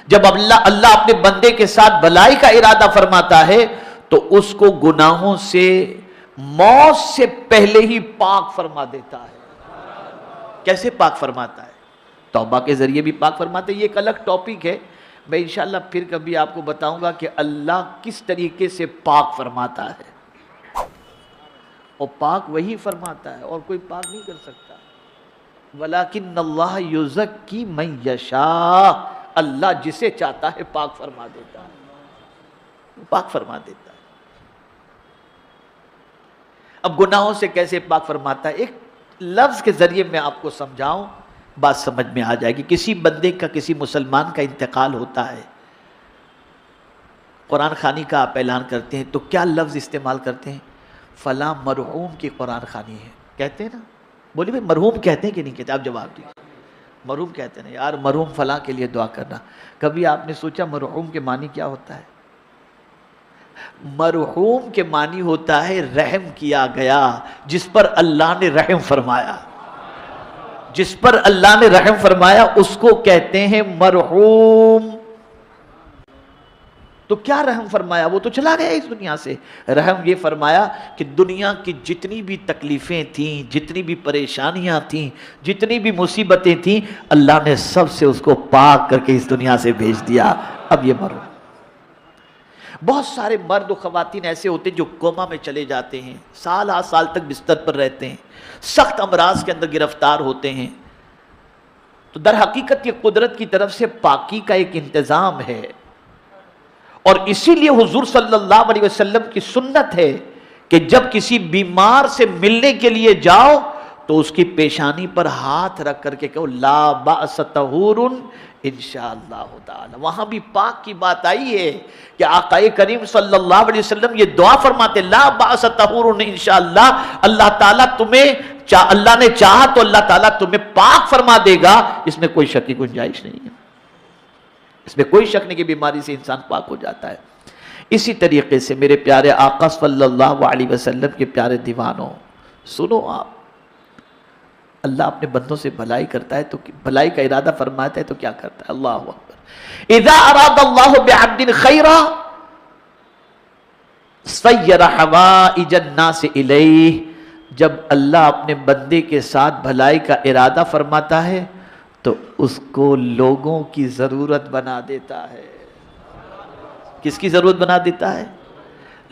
جب اللہ اپنے بندے کے ساتھ بھلائی کا ارادہ فرماتا ہے تو اس کو گناہوں سے موت سے پہلے ہی پاک فرما دیتا ہے۔ کیسے پاک فرماتا ہے؟ توبہ کے ذریعے بھی پاک فرماتے ہیں، یہ ایک الگ ٹاپک ہے، میں انشاءاللہ پھر کبھی آپ کو بتاؤں گا کہ اللہ کس طریقے سے پاک فرماتا ہے، اور پاک وہی فرماتا ہے اور کوئی پاک نہیں کر سکتا۔ وَلَكِنَّ اللَّهَ يُزَكِّي مَن يَشَاءُ، اللہ جسے چاہتا ہے پاک فرما دیتا ہے، پاک فرما دیتا ہے۔ اب گناہوں سے کیسے پاک فرماتا ہے، ایک لفظ کے ذریعے میں آپ کو سمجھاؤں، بات سمجھ میں آ جائے گی۔ کسی بندے کا، کسی مسلمان کا انتقال ہوتا ہے، قرآن خوانی کا آپ اعلان کرتے ہیں تو کیا لفظ استعمال کرتے ہیں؟ فلاں مرحوم کی قرآن خوانی ہے، کہتے ہیں نا؟ بولیے بھائی مرحوم کہتے ہیں کہ نہیں کہتے؟ آپ جواب دیجیے۔ مرحوم کہتے ہیں یار، مرحوم فلاں کے لیے دعا کرنا۔ کبھی آپ نے سوچا مرحوم کے معنی کیا ہوتا ہے؟ مرحوم کے معنی ہوتا ہے رحم کیا گیا، جس پر اللہ نے رحم فرمایا، جس پر اللہ نے رحم فرمایا اس کو کہتے ہیں مرحوم۔ تو کیا رحم فرمایا؟ وہ تو چلا گیا اس دنیا سے۔ رحم یہ فرمایا کہ دنیا کی جتنی بھی تکلیفیں تھیں، جتنی بھی پریشانیاں تھیں، جتنی بھی مصیبتیں تھیں، اللہ نے سب سے اس کو پاک کر کے اس دنیا سے بھیج دیا۔ اب یہ مرحوم۔ بہت سارے مرد و خواتین ایسے ہوتے ہیں جو کوما میں چلے جاتے ہیں، سال ہا سال تک بستر پر رہتے ہیں، سخت امراض کے اندر گرفتار ہوتے ہیں، تو در حقیقت یہ قدرت کی طرف سے پاکی کا ایک انتظام ہے، اور اسی لیے حضور صلی اللہ علیہ وسلم کی سنت ہے کہ جب کسی بیمار سے ملنے کے لیے جاؤ تو اس کی پیشانی پر ہاتھ رکھ کر کے کہو لا بأس طہور انشاءاللہ تعالی. وہاں بھی پاک کی بات آئی ہے کہ آقا کریم صلی اللہ علیہ وسلم یہ دعا فرماتے لا بأس طہور انشاءاللہ. اللہ تعالیٰ تمہیں اللہ نے چاہا تو اللہ تعالیٰ تمہیں پاک فرما دے گا. اس میں کوئی شک کی گنجائش نہیں ہے. اس میں کوئی شک نہیں کہ بیماری سے انسان پاک ہو جاتا ہے. اسی طریقے سے میرے پیارے آقا صلی اللہ علیہ وسلم کے پیارے دیوانوں سنو آپ. اللہ اپنے بندوں سے بھلائی کرتا ہے تو بھلائی کا ارادہ فرماتا ہے تو کیا کرتا ہے؟ اللہ اکبر. اذا اراد اللہ بعبد خیرا سیر حوائج الناس الیہ. جب اللہ اپنے بندے کے ساتھ بھلائی کا ارادہ فرماتا ہے تو اس کو لوگوں کی ضرورت بنا دیتا ہے. کس کی ضرورت بنا دیتا ہے؟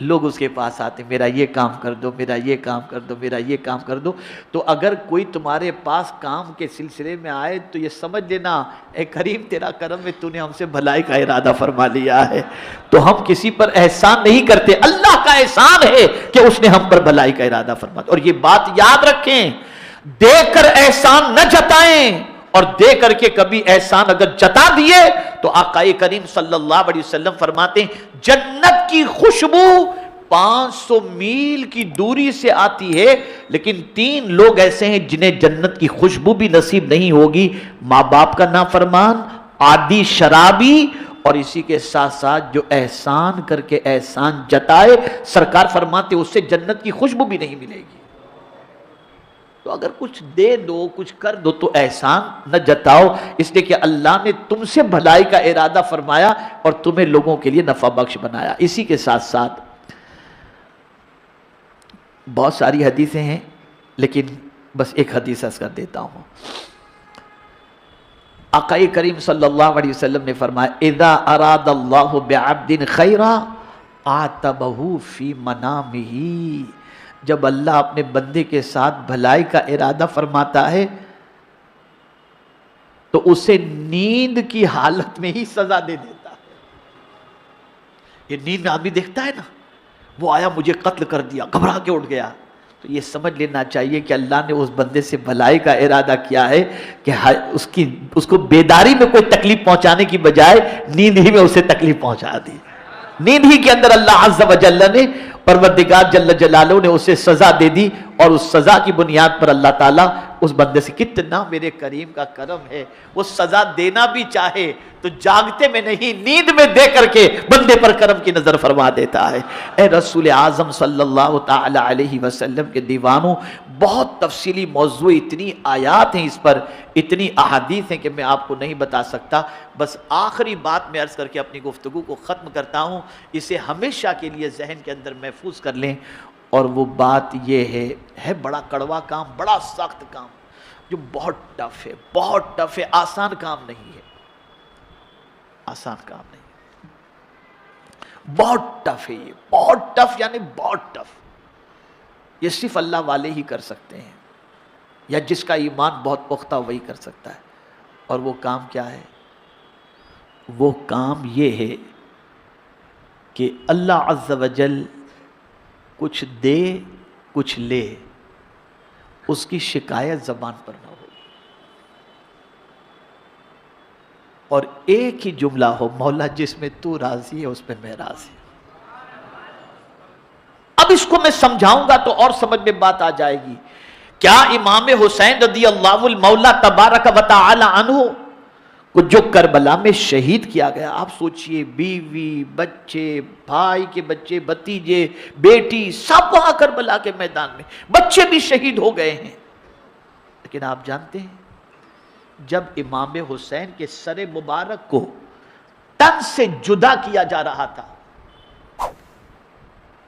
لوگ اس کے پاس آتے میرا یہ کام کر دو، میرا یہ کام کر دو، میرا یہ کام کر دو. تو اگر کوئی تمہارے پاس کام کے سلسلے میں آئے تو یہ سمجھ لینا اے کریم تیرا کرم ہے، تو نے ہم سے بھلائی کا ارادہ فرما لیا ہے. تو ہم کسی پر احسان نہیں کرتے، اللہ کا احسان ہے کہ اس نے ہم پر بھلائی کا ارادہ فرما دیا. اور یہ بات یاد رکھیں، دیکھ کر احسان نہ جتائیں، اور دے کر کے کبھی احسان اگر جتا دیے تو آقا کریم صلی اللہ علیہ وسلم فرماتے ہیں جنت کی خوشبو 500 میل کی دوری سے آتی ہے، لیکن 3 لوگ ایسے ہیں جنہیں جنت کی خوشبو بھی نصیب نہیں ہوگی. ماں باپ کا نافرمان، عادی شرابی، اور اسی کے ساتھ ساتھ جو احسان کر کے احسان جتائے. سرکار فرماتے اس سے جنت کی خوشبو بھی نہیں ملے گی. تو اگر کچھ دے دو، کچھ کر دو تو احسان نہ جتاؤ، اس لیے کہ اللہ نے تم سے بھلائی کا ارادہ فرمایا اور تمہیں لوگوں کے لیے نفع بخش بنایا. اسی کے ساتھ ساتھ بہت ساری حدیثیں ہیں لیکن بس ایک حدیث عرض کر دیتا ہوں. آقا کریم صلی اللہ علیہ وسلم نے فرمایا اذا اراد اللہ بعبد خیرا عاتبہ فی منامہ. جب اللہ اپنے بندے کے ساتھ بھلائی کا ارادہ فرماتا ہے تو اسے نیند کی حالت میں ہی سزا دے دیتا ہے. یہ نیند میں آدمی دیکھتا ہے نا، وہ آیا مجھے قتل کر دیا، گھبرا کے اٹھ گیا، تو یہ سمجھ لینا چاہیے کہ اللہ نے اس بندے سے بھلائی کا ارادہ کیا ہے کہ اس کو بیداری میں کوئی تکلیف پہنچانے کی بجائے نیند ہی میں اسے تکلیف پہنچا دی. نیند ہی کے اندر اللہ عز و جل نے، پروردگار جل جلالہ نے اسے سزا دے دی. اور اس سزا کی بنیاد پر اللہ تعالیٰ اس بندے سے، کتنا میرے کریم کا کرم ہے، وہ سزا دینا بھی چاہے تو جاگتے میں نہیں، نیند میں دے کر کے بندے پر کرم کی نظر فرما دیتا ہے. اے رسول اعظم صلی اللہ تعالی علیہ وسلم کے دیوانوں، بہت تفصیلی موضوع، اتنی آیات ہیں اس پر، اتنی احادیث ہیں کہ میں آپ کو نہیں بتا سکتا. بس آخری بات میں عرض کر کے اپنی گفتگو کو ختم کرتا ہوں، اسے ہمیشہ کے لیے ذہن کے اندر محفوظ کر لیں. اور وہ بات یہ ہے بڑا کڑوا کام، بڑا سخت کام، جو بہت ٹف ہے، بہت ٹف ہے. آسان کام نہیں ہے، آسان کام نہیں ہے، بہت ٹف ہے. یہ بہت ٹف یعنی بہت ٹف. یہ صرف اللہ والے ہی کر سکتے ہیں، یا جس کا ایمان بہت پختہ وہی کر سکتا ہے. اور وہ کام کیا ہے؟ وہ کام یہ ہے کہ اللہ عز و جل کچھ دے کچھ لے، اس کی شکایت زبان پر نہ ہو، اور ایک ہی جملہ ہو، مولا جس میں تو راضی ہے اس پہ میں راضی. اب اس کو میں سمجھاؤں گا تو اور سمجھ میں بات آ جائے گی. کیا امام حسین رضی اللہ المولا تبارک و تعالی عنہ کو جو کربلا میں شہید کیا گیا، آپ سوچئے بیوی، بچے، بھائی کے بچے، بھتیجے، بیٹی، سب وہاں کربلا کے میدان میں، بچے بھی شہید ہو گئے ہیں. لیکن آپ جانتے ہیں جب امام حسین کے سر مبارک کو تن سے جدا کیا جا رہا تھا،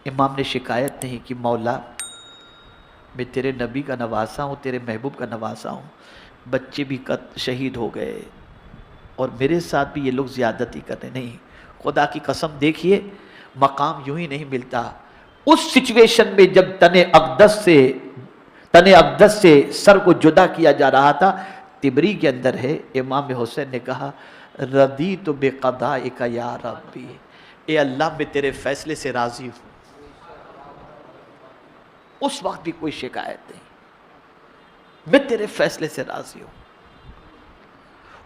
امام نے شکایت نہیں کی، مولا میں تیرے نبی کا نواسا ہوں، تیرے محبوب کا نواسا ہوں، بچے بھی شہید ہو گئے اور میرے ساتھ بھی یہ لوگ زیادتی کر رہے. نہیں، خدا کی قسم دیکھیے، مقام یوں ہی نہیں ملتا. اس سچویشن میں جب تن اقدس سے سر کو جدا کیا جا رہا تھا، تبری کے اندر ہے، امام حسین نے کہا رضیت بقضائک یا ربی، اے اللہ میں تیرے فیصلے سے راضی ہوں. اس وقت بھی کوئی شکایت نہیں. میں تیرے فیصلے سے راضی ہوں.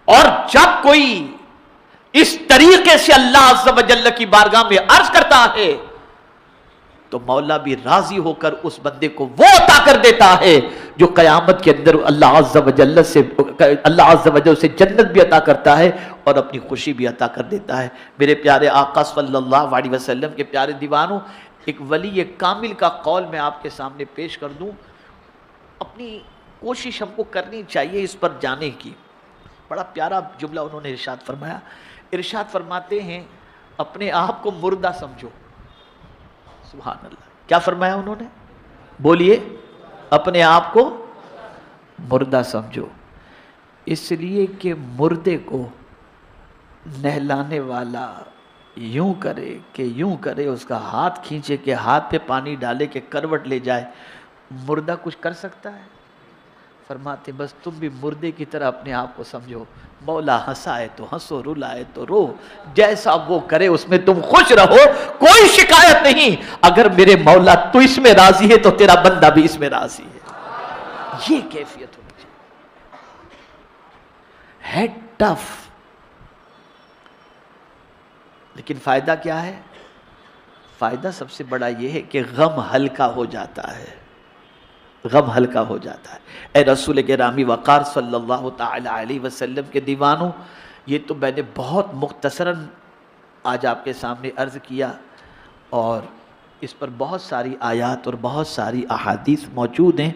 اور جب کوئی اس طریقے سے اللہ عز و جل کی بارگاہ میں عرض کرتا ہے تو مولا بھی راضی ہو کر اس بندے کو وہ عطا کر دیتا ہے جو قیامت کے اندر اللہ عز و جل سے جنت بھی عطا کرتا ہے اور اپنی خوشی بھی عطا کر دیتا ہے. میرے پیارے آقا صلی اللہ علیہ وسلم کے پیارے دیوانوں، ایک ولی کامل کا قول میں آپ کے سامنے پیش کر دوں. اپنی کوشش ہم کو کرنی چاہیے اس پر جانے کی. بڑا پیارا جملہ انہوں نے ارشاد فرمایا. ارشاد فرماتے ہیں اپنے آپ کو مردہ سمجھو. سبحان اللہ. کیا فرمایا انہوں نے؟ بولیے. اپنے آپ کو مردہ سمجھو، اس لیے کہ مردے کو نہلانے والا یوں کرے کہ یوں کرے، اس کا ہاتھ کھینچے کہ ہاتھ پہ پانی ڈالے کہ کروٹ لے جائے. مردہ کچھ کر سکتا ہے؟ فرماتے بس تم بھی مردے کی طرح اپنے آپ کو سمجھو. مولا ہنسائے تو ہنسو، رلائے تو رو، جیسا وہ کرے اس میں تم خوش رہو، کوئی شکایت نہیں. اگر میرے مولا تو اس میں راضی ہے تو تیرا بندہ بھی اس میں راضی ہے. یہ کیفیت ہونی چاہیے. ہے ٹف، لیکن فائدہ کیا ہے؟ فائدہ سب سے بڑا یہ ہے کہ غم ہلکا ہو جاتا ہے. غم ہلکا ہو جاتا ہے. اے رسول گرامی وقار صلی اللہ تعالی علیہ وسلم کے دیوانوں، یہ تو میں نے بہت مختصراً آج آپ کے سامنے عرض کیا، اور اس پر بہت ساری آیات اور بہت ساری احادیث موجود ہیں.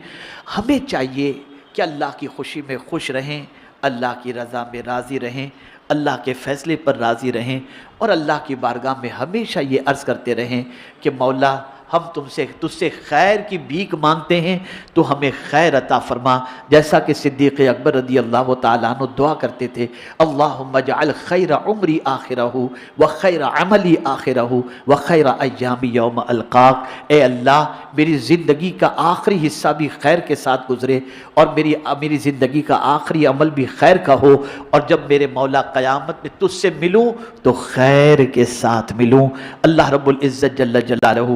ہمیں چاہیے کہ اللہ کی خوشی میں خوش رہیں، اللہ کی رضا میں راضی رہیں، اللہ کے فیصلے پر راضی رہیں، اور اللہ کی بارگاہ میں ہمیشہ یہ عرض کرتے رہیں کہ مولا ہم تجھ سے خیر کی بھیک مانگتے ہیں تو ہمیں خیر عطا فرما. جیسا کہ صدیق اکبر رضی اللہ تعالیٰ عنہ دعا کرتے تھے، اللہم اجعل خیر عمری آخرہ و خیر عملی آخرہ و خیر ایامی یوم القاک. اے اللہ میری زندگی کا آخری حصہ بھی خیر کے ساتھ گزرے، اور میری زندگی کا آخری عمل بھی خیر کا ہو، اور جب میرے مولا قیامت میں تجھ سے ملوں تو خیر کے ساتھ ملوں. اللہ رب العزت جل جلالہ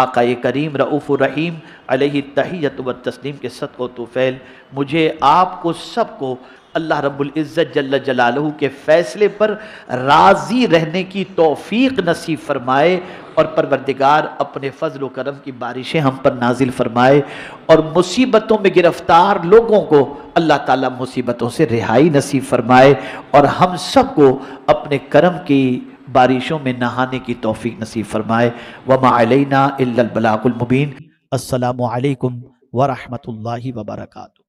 آقا کریم رؤوف الرحیم علیہ التحیۃ والتسلیم کے صدقہ و طفیل مجھے آپ کو سب کو اللہ رب العزت جل جلالہ کے فیصلے پر راضی رہنے کی توفیق نصیب فرمائے، اور پروردگار اپنے فضل و کرم کی بارشیں ہم پر نازل فرمائے، اور مصیبتوں میں گرفتار لوگوں کو اللہ تعالیٰ مصیبتوں سے رہائی نصیب فرمائے، اور ہم سب کو اپنے کرم کی بارشوں میں نہانے کی توفیق نصیب فرمائے. وما علینا الا البلاغ المبین. السلام علیکم ورحمۃ اللہ وبرکاتہ.